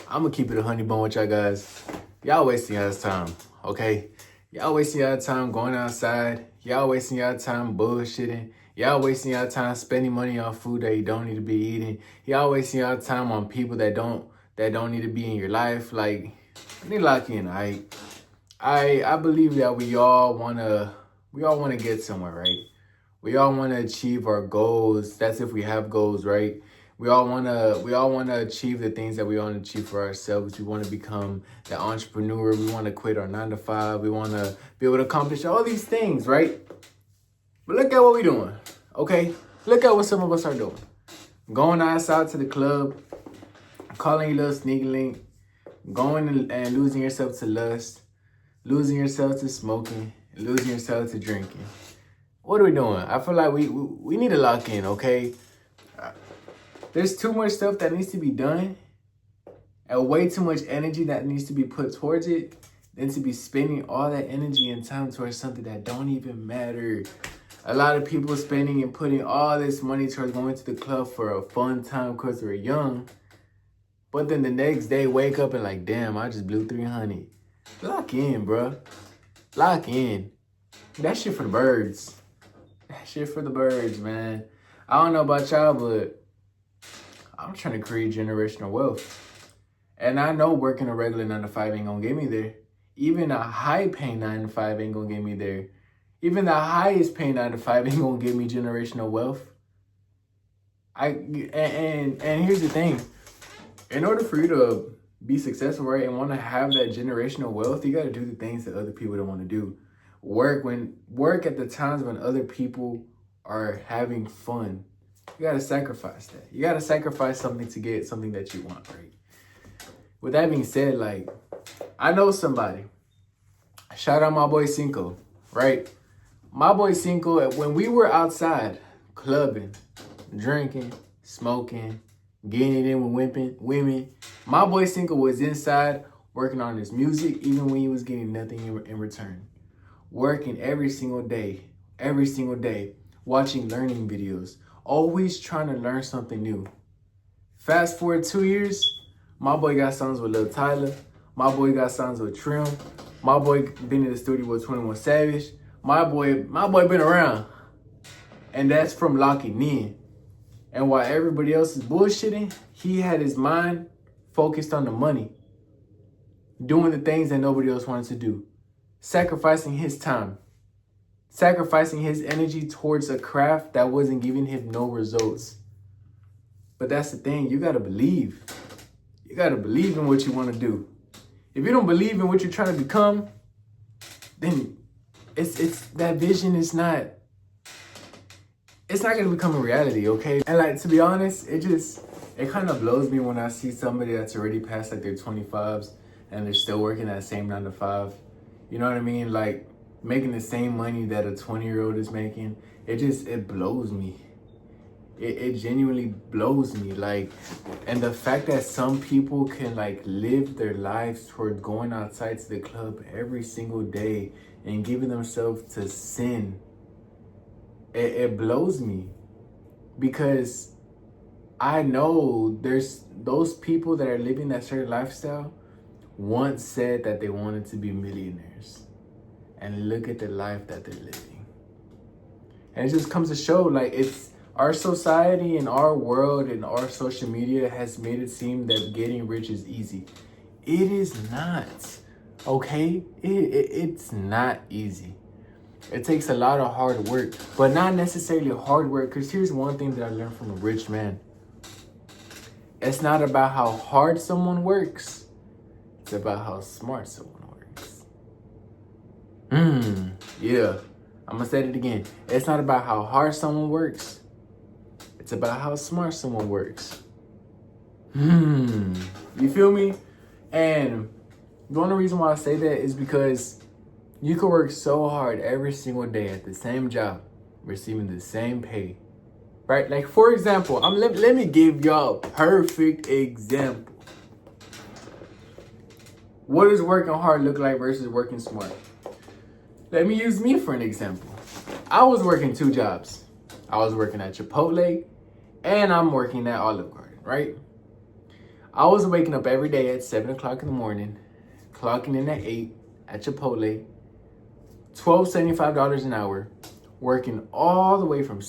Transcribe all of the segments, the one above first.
I'm gonna keep it a honey bun with y'all guys. Y'all wasting y'all's time, okay? Y'all wasting y'all time going outside. Y'all wasting y'all time bullshitting. Y'all wasting y'all time spending money on food that you don't need to be eating. Y'all wasting y'all time on people that don't need to be in your life. Like, they lock in, alright? I believe that we all wanna get somewhere, right? We all wanna achieve our goals. That's if we have goals, right? We all wanna achieve the things that we want to achieve for ourselves. We want to become the entrepreneur. We want to quit our 9 to 5. We want to be able to accomplish all these things, right? But look at what we're doing, okay? Look at what some of us are doing. Going outside to the club, calling your little sneaky link, going and losing yourself to lust, losing yourself to smoking, losing yourself to drinking. What are we doing? I feel like we need to lock in, okay? There's too much stuff that needs to be done and way too much energy that needs to be put towards it than to be spending all that energy and time towards something that don't even matter. A lot of people spending and putting all this money towards going to the club for a fun time because they're young. But then the next day wake up and like, damn, I just blew 300. Lock in, bro. Lock in. That shit for the birds. That shit for the birds, man. I don't know about y'all, but I'm trying to create generational wealth. And I know working a regular 9 to 5 ain't gonna get me there. Even a high paying 9 to 5 ain't gonna get me there. Even the highest paying 9 to 5 ain't gonna give me generational wealth. And here's the thing. In order for you to be successful, right, and want to have that generational wealth, you gotta do the things that other people don't want to do. Work at the times when other people are having fun. You gotta sacrifice that. You gotta sacrifice something to get something that you want, right? With that being said, like, I know somebody. Shout out my boy Cinco, right? My boy Cinco, when we were outside clubbing, drinking, smoking, getting it in with women, my boy Cinco was inside working on his music, even when he was getting nothing in return. Working every single day, watching learning videos, always trying to learn something new. Fast forward 2 years, my boy got songs with Lil Tyler. My boy got songs with Trim. My boy been in the studio with 21 Savage. My boy been around. And that's from locking in. And while everybody else is bullshitting, he had his mind focused on the money. Doing the things that nobody else wanted to do. Sacrificing his time. Sacrificing his energy towards a craft that wasn't giving him no results. But that's the thing, you gotta believe. You gotta believe in what you wanna do. If you don't believe in what you're trying to become, then it's that vision is not, it's not gonna become a reality, okay? And like, to be honest, it kind of blows me when I see somebody that's already past like their 25s and they're still working that same 9 to 5. You know what I mean? Like, making the same money that a 20-year-old is making. It blows me. It genuinely blows me. Like, and the fact that some people can like live their lives toward going outside to the club every single day and giving themselves to sin, it blows me. Because I know there's those people that are living that certain lifestyle once said that they wanted to be millionaires. And look at the life that they're living. And it just comes to show, like, it's our society and our world and our social media has made it seem that getting rich is easy. It is not, okay? It's not easy. It takes a lot of hard work, but not necessarily hard work. Because here's one thing that I learned from a rich man. It's not about how hard someone works. It's about how smart someone works. Yeah. I'm gonna say it again. It's not about how hard someone works. It's about how smart someone works. You feel me? And the only reason why I say that is because you can work so hard every single day at the same job, receiving the same pay, right? Like, for example, let me give y'all a perfect example. What does working hard look like versus working smart? Let me use me for an example. I was working 2 jobs. I was working at Chipotle and I'm working at Olive Garden, right? I was waking up every day at 7 o'clock in the morning, clocking in at 8 at Chipotle, $12.75 an hour, working all the way from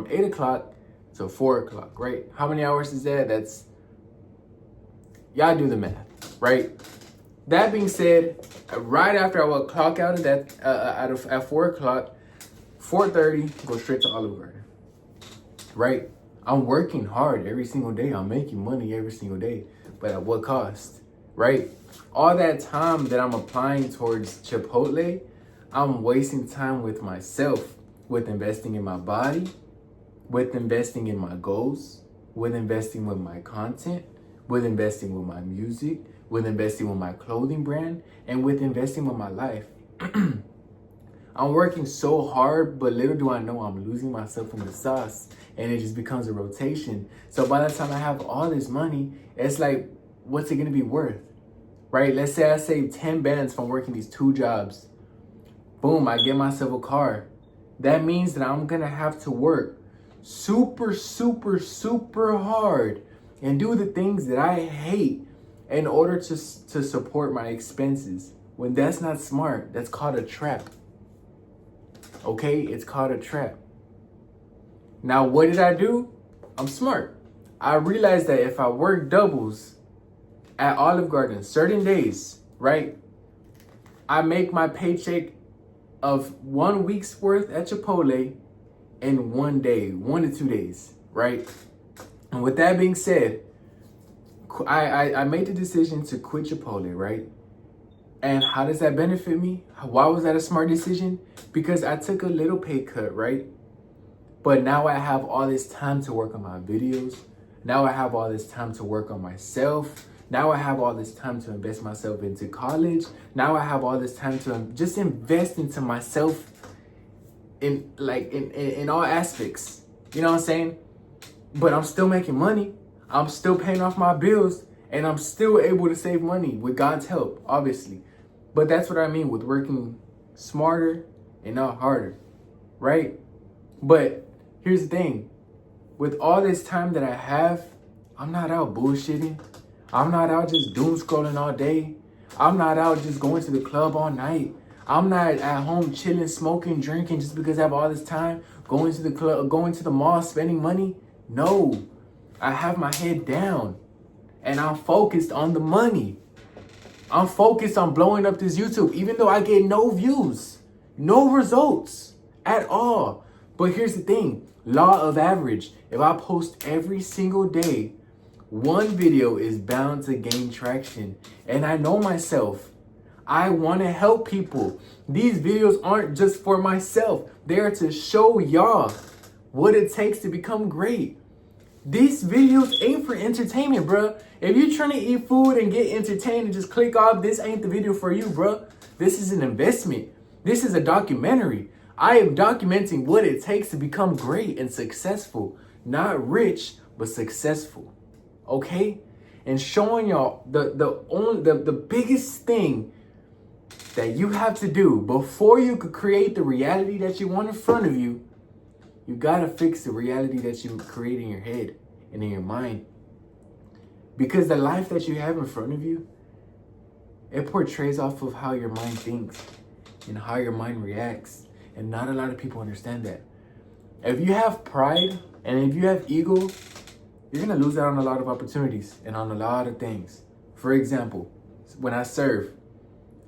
8 o'clock to 4 o'clock, right? How many hours is that? That's, y'all do the math, right? That being said, right after I would clock out of that at 4 o'clock, 4:30, go straight to Olive Garden, right? I'm working hard every single day. I'm making money every single day, but at what cost, right? All that time that I'm applying towards Chipotle, I'm wasting time with myself, with investing in my body, with investing in my goals, with investing with my content, with investing with my music, with investing with my clothing brand, and with investing with my life. I'm working so hard, but little do I know I'm losing myself in the sauce, and it just becomes a rotation. So by the time I have all this money, it's like, what's it gonna be worth, right? Let's say I save 10 bands from working these 2 jobs. Boom, I get myself a car. That means that I'm gonna have to work super, super, super hard and do the things that I hate in order to support my expenses. When that's not smart, that's called a trap. Okay, it's called a trap. Now, what did I do? I'm smart. I realized that if I work doubles at Olive Garden certain days, right? I make my paycheck of 1 week's worth at Chipotle in 1 day, 1 to 2 days, right? And with that being said, I made the decision to quit Chipotle, right? And how does that benefit me? Why was that a smart decision? Because I took a little pay cut, right? But now I have all this time to work on my videos. Now I have all this time to work on myself. Now I have all this time to invest myself into college. Now I have all this time to just invest into myself in all aspects. You know what I'm saying? But I'm still making money. I'm still paying off my bills, and I'm still able to save money with God's help, obviously. But that's what I mean with working smarter and not harder, right? But here's the thing. With all this time that I have, I'm not out bullshitting. I'm not out just doom scrolling all day. I'm not out just going to the club all night. I'm not at home chilling, smoking, drinking just because I have all this time, going to the club, going to the mall, spending money. No, I have my head down and I'm focused on the money. I'm focused on blowing up this YouTube, even though I get no views, no results at all. But here's the thing, law of average. If I post every single day, one video is bound to gain traction. And I know myself. I want to help people. These videos aren't just for myself. They're to show y'all what it takes to become great. These videos ain't for entertainment, bruh. If you're trying to eat food and get entertained and just click off, this ain't the video for you, bruh. This is an investment. This is a documentary. I am documenting what it takes to become great and successful. Not rich, but successful. Okay? And showing y'all the biggest thing that you have to do before you could create the reality that you want in front of you. You gotta fix the reality that you create in your head and in your mind. Because the life that you have in front of you, it portrays off of how your mind thinks and how your mind reacts. And not a lot of people understand that. If you have pride and if you have ego, you're gonna lose out on a lot of opportunities and on a lot of things. For example, when I serve,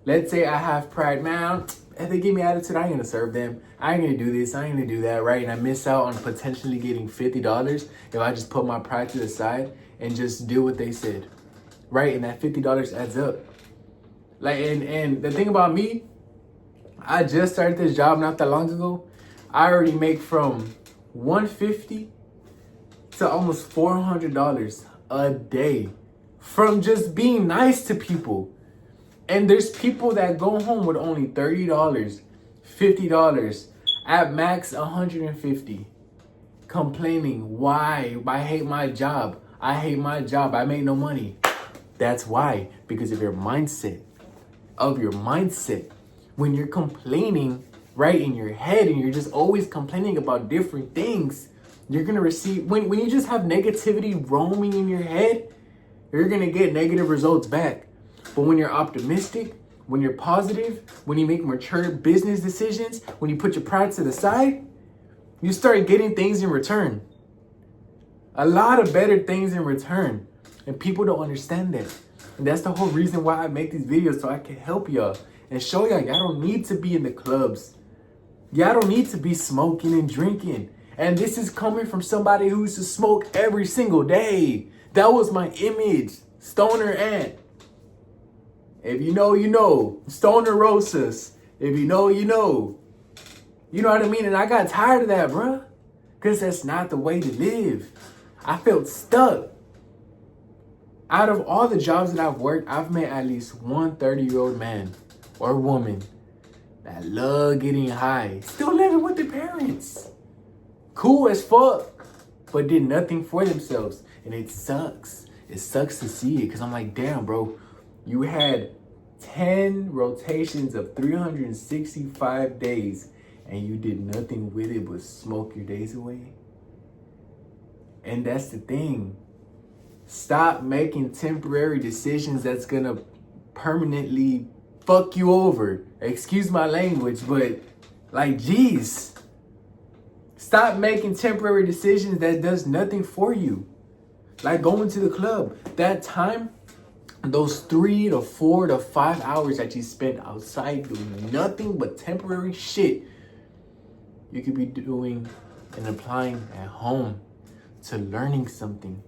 let's say I have pride, man, if they give me attitude, I ain't gonna serve them. I ain't gonna do this, I ain't gonna do that, right? And I miss out on potentially getting $50 if I just put my pride to the side and just do what they said, right? And that $50 adds up. Like, and the thing about me, I just started this job not that long ago. I already make from $150 to almost $400 a day from just being nice to people. And there's people that go home with only $30, $50, at max $150, complaining, why? I hate my job. I hate my job. I make no money. That's why, because of your mindset. When you're complaining right in your head and you're just always complaining about different things, you're gonna receive, when you just have negativity roaming in your head, You're going to get negative results back. But when you're optimistic, when you're positive, when you make mature business decisions, when you put your pride to the side, you start getting things in return. A lot of better things in return. And people don't understand that. And that's the whole reason why I make these videos, so I can help y'all and show y'all don't need to be in the clubs. Y'all don't need to be smoking and drinking. And this is coming from somebody who used to smoke every single day. That was my image. Stoner Ant. If you know, you know. Stoner Rosas. If you know, you know. You know what I mean? And I got tired of that, bruh. Because that's not the way to live. I felt stuck. Out of all the jobs that I've worked, I've met at least one 30-year-old man or woman that love getting high. Still living with their parents. Cool as fuck. But did nothing for themselves. And it sucks. It sucks to see it. Because I'm like, damn, bro. You had 10 rotations of 365 days. And you did nothing with it but smoke your days away. And that's the thing. Stop making temporary decisions that's gonna permanently fuck you over. Excuse my language, but like, geez. Stop making temporary decisions that does nothing for you. Like going to the club. That time, those 3 to 4 to 5 hours that you spent outside doing nothing but temporary shit, you could be doing and applying at home to learning something,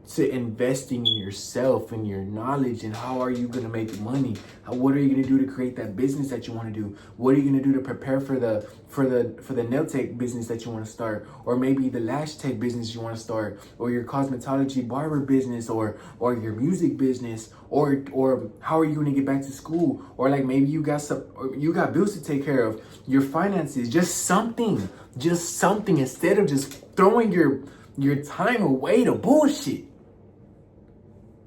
to investing in yourself and your knowledge, and how are you going to make money? What are you going to do to create that business that you want to do? What are you going to do to prepare for the nail tech business that you want to start, or maybe the lash tech business you want to start, or your cosmetology barber business, or your music business, or how are you going to get back to school, or like maybe you got bills to take care of, your finances, just something instead of just throwing your time away to bullshit.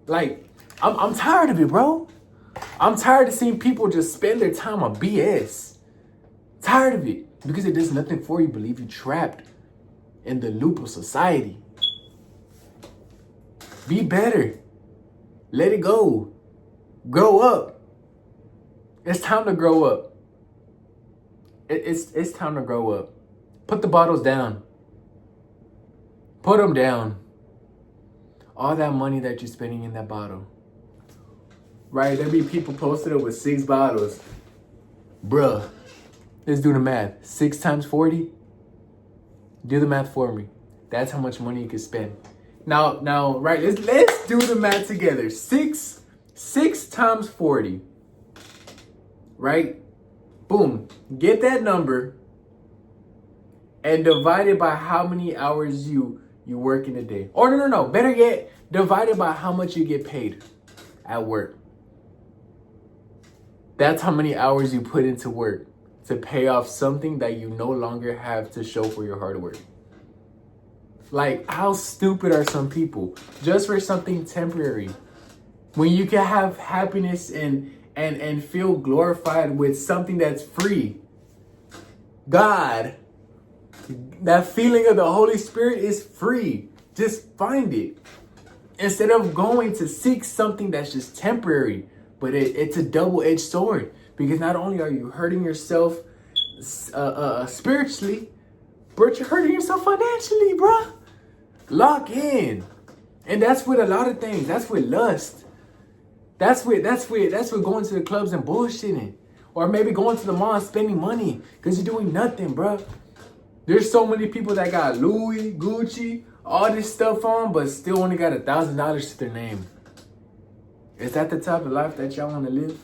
Like, I'm tired of it, bro. I'm tired of seeing people just spend their time on BS. Tired of it. Because it does nothing for you but leave you trapped in the loop of society. Be better. Let it go. Grow up. It's time to grow up. It's time to grow up. Put the bottles down. Put them down. All that money that you're spending in that bottle. Right? There be people posted up with 6 bottles. Bruh. Let's do the math. 6 times 40? Do the math for me. That's how much money you can spend. Now, right, let's do the math together. 6 times 40. Right? Boom. Get that number and divide it by how many hours you work in a day. Or no. Better yet, divide it by how much you get paid at work. That's how many hours you put into work to pay off something that you no longer have to show for your hard work. Like, how stupid are some people just for something temporary? When you can have happiness and feel glorified with something that's free. God, that feeling of the Holy Spirit is free. Just find it. Instead of going to seek something that's just temporary, but it's a double-edged sword. Because not only are you hurting yourself spiritually, but you're hurting yourself financially, bruh. Lock in. And that's with a lot of things. That's with lust. That's with going to the clubs and bullshitting. Or maybe going to the mall and spending money because you're doing nothing, bruh. There's so many people that got Louis, Gucci, all this stuff on, but still only got $1,000 to their name. Is that the type of life that y'all want to live?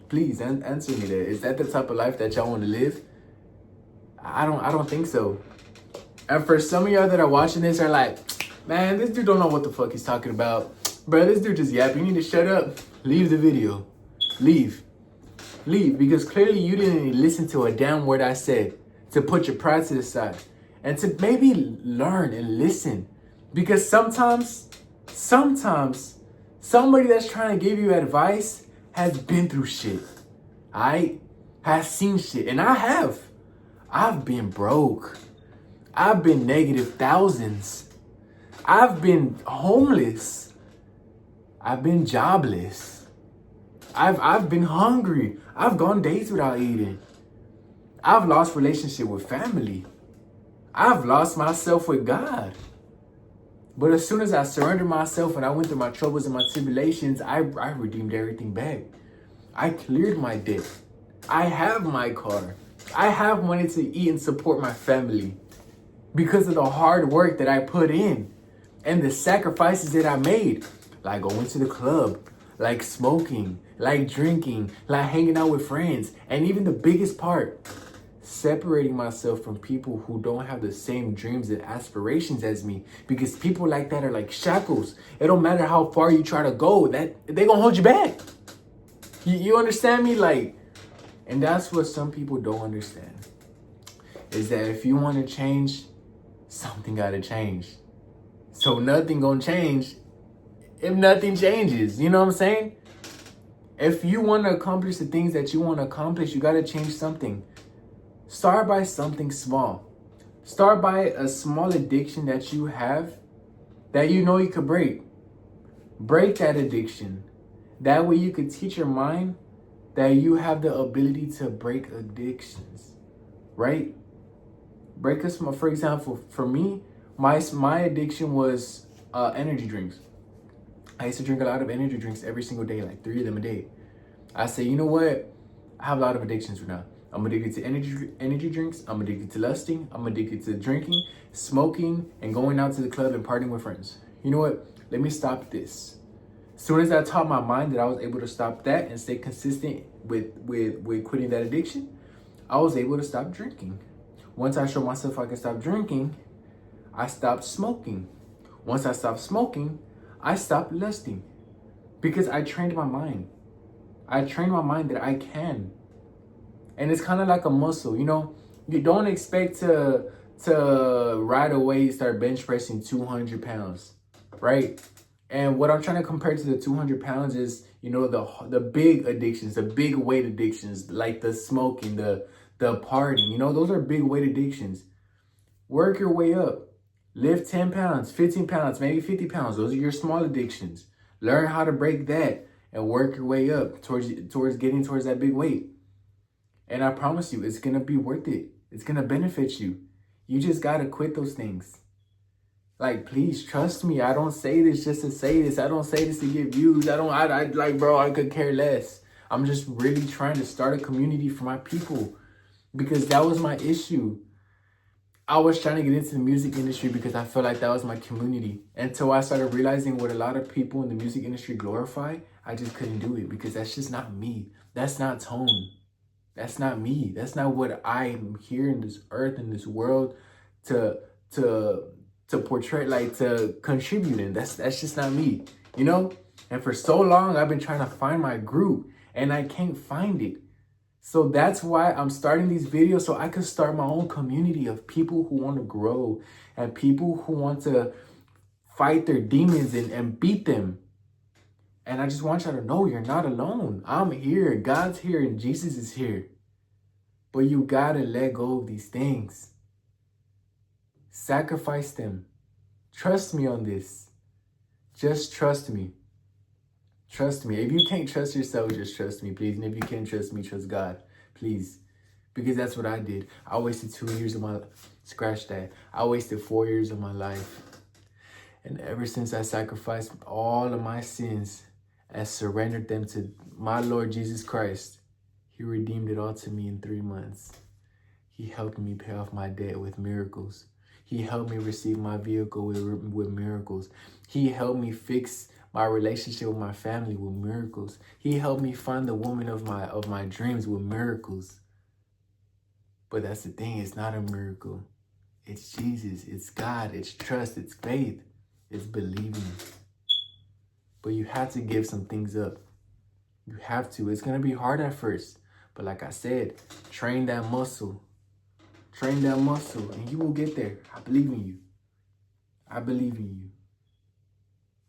Please answer me that. Is that the type of life that y'all want to live? I don't think so. And for some of y'all that are watching this are like, man, this dude don't know what the fuck he's talking about. Bro, this dude just yapping. You need to shut up. Leave the video. Leave. Because clearly you didn't listen to a damn word I said. To put your pride to the side. And to maybe learn and listen. Because sometimes, somebody that's trying to give you advice has been through shit. Has seen shit. And I have. I've been broke. I've been negative thousands. I've been homeless. I've been jobless. I've been hungry. I've gone days without eating. I've lost relationship with family. I've lost myself with God. But as soon as I surrendered myself and I went through my troubles and my tribulations, I redeemed everything back. I cleared my debt. I have my car. I have money to eat and support my family because of the hard work that I put in and the sacrifices that I made, like going to the club, like smoking, like drinking, like hanging out with friends, and even the biggest part, separating myself from people who don't have the same dreams and aspirations as me, because people like that are like shackles. It don't matter how far you try to go, that they gonna hold you back. You understand me? Like, and that's what some people don't understand, is that if you want to change, something gotta change. So nothing gonna change if nothing changes. You know what I'm saying? If you want to accomplish the things that you want to accomplish, you gotta change something. Start by something small. Start by a small addiction that you have that you know you could break. Break that addiction. That way you could teach your mind that you have the ability to break addictions, right? Break a small, for example, for me, my addiction was energy drinks. I used to drink a lot of energy drinks every single day, like 3 of them a day. I say, you know what? I have a lot of addictions right now. I'm addicted to energy drinks. I'm addicted to lusting. I'm addicted to drinking, smoking, and going out to the club and partying with friends. You know what? Let me stop this. As soon as I taught my mind that I was able to stop that and stay consistent with quitting that addiction, I was able to stop drinking. Once I showed myself I could stop drinking, I stopped smoking. Once I stopped smoking, I stopped lusting because I trained my mind. I trained my mind that I can. And it's kind of like a muscle, you know? You don't expect to right away start bench pressing 200 pounds, right? And what I'm trying to compare to the 200 pounds is, you know, the big addictions, the big weight addictions, like the smoking, the partying, you know, those are big weight addictions. Work your way up. Lift 10 pounds, 15 pounds, maybe 50 pounds. Those are your small addictions. Learn how to break that and work your way up towards getting towards that big weight. And I promise you, it's going to be worth it. It's going to benefit you. You just got to quit those things. Like, please trust me. I don't say this just to say this. I don't say this to get views. I like, bro, I could care less. I'm just really trying to start a community for my people because that was my issue. I was trying to get into the music industry because I felt like that was my community. Until I started realizing what a lot of people in the music industry glorify, I just couldn't do it because that's just not me. That's not Tone. That's not me. That's not what I'm here in this earth, in this world to portray, like to contribute in. That's just not me, you know? And for so long, I've been trying to find my group and I can't find it. So that's why I'm starting these videos so I can start my own community of people who want to grow and people who want to fight their demons and beat them. And I just want y'all to know you're not alone. I'm here. God's here and Jesus is here. But you gotta let go of these things. Sacrifice them. Trust me on this. Just trust me. Trust me. If you can't trust yourself, just trust me, please. And if you can't trust me, trust God, please. Because that's what I did. I wasted 2 years of my life. Scratch that. I wasted 4 years of my life. And ever since I sacrificed all of my sins and surrendered them to my Lord Jesus Christ, He redeemed it all to me in 3 months. He helped me pay off my debt with miracles. He helped me receive my vehicle with miracles. He helped me fix my relationship with my family with miracles. He helped me find the woman of my dreams with miracles. But that's the thing, it's not a miracle. It's Jesus, it's God, it's trust, it's faith, it's believing. But you have to give some things up. You have to. It's going to be hard at first. But like I said, train that muscle. Train that muscle and you will get there. I believe in you. I believe in you.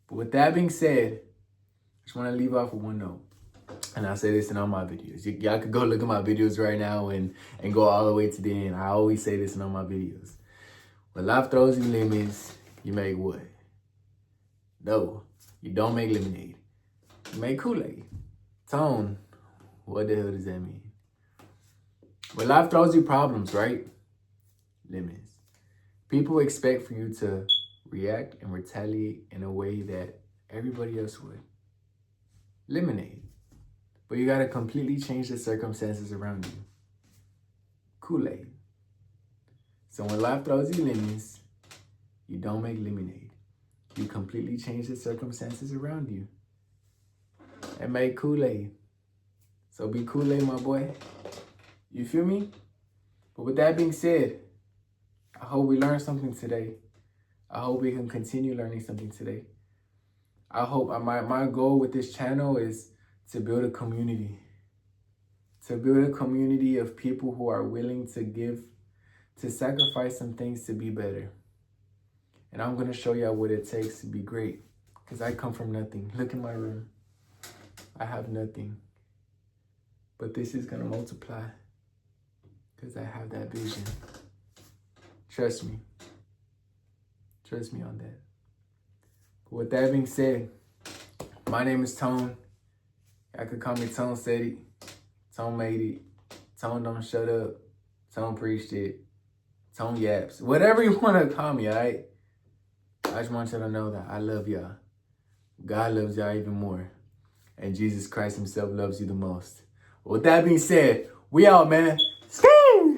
But with that being said, I just want to leave off with one note. And I say this in all my videos. Y'all could go look at my videos right now and go all the way to the end. I always say this in all my videos. When life throws you lemons, you make what? No, you don't make lemonade. You make Kool-Aid. Tone, what the hell does that mean? When life throws you problems, right? Lemons. People expect for you to react and retaliate in a way that everybody else would. Lemonade. But you gotta completely change the circumstances around you. Kool-Aid. So when life throws you lemons, you don't make lemonade. You completely change the circumstances around you and make Kool-Aid. So be Kool-Aid, my boy. You feel me? But with that being said, I hope we learned something today. I hope we can continue learning something today. I hope my goal with this channel is to build a community. To build a community of people who are willing to give, to sacrifice some things to be better. And I'm going to show y'all what it takes to be great. Because I come from nothing. Look in my room. I have nothing. But this is going to multiply. Because I have that vision. Trust me. Trust me on that. But with that being said, my name is Tone. Y'all could call me Tone Said It. Tone Made It. Tone Don't Shut Up. Tone Preached It. Tone Yaps. Whatever you want to call me, alright? I just want y'all to know that I love y'all. God loves y'all even more. And Jesus Christ himself loves you the most. With that being said, we out, man. Skate!